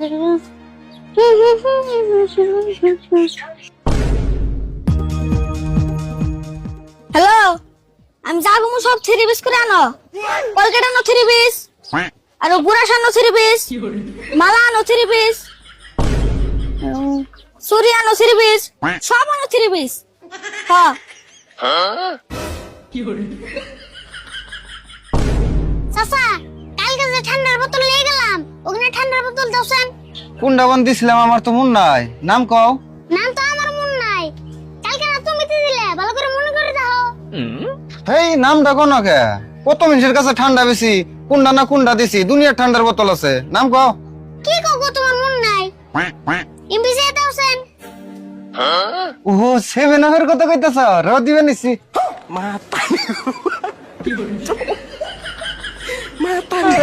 Hello, আমি যাবো সব 3 পিস করে আনো। কলকাতা আনো 3 পিস, আর বুড়া সানো 3 পিস, মালা আনো 3 পিস, সুরি আনো 3 পিস, সব আনো 3 পিস। হ্যাঁ চাচা, কালকে যে ঠান্ডার বোতল নিয়ে গেলাম, ওখানে ঠান্ডার বোতল দাওছেন। কোনটা বান দিছিলাম আমার তো মন নাই, নাম কও। নাম তো আমার মনে নাই, কালকে না তুমি দিলে, ভালো করে মনে করে দাও। এই নামটা কোন কে? কত মানুষের কাছে ঠান্ডা বেশি, কোনটা না কোনটা দিছি, দুনিয়ার ঠান্ডার বোতল আছে, নাম কও। কি কও তোমার মন নাই? এমবিসি দাওছেন। ওহো, 7 কথা কইতাছ, র দিবে নিছি। Mata nih.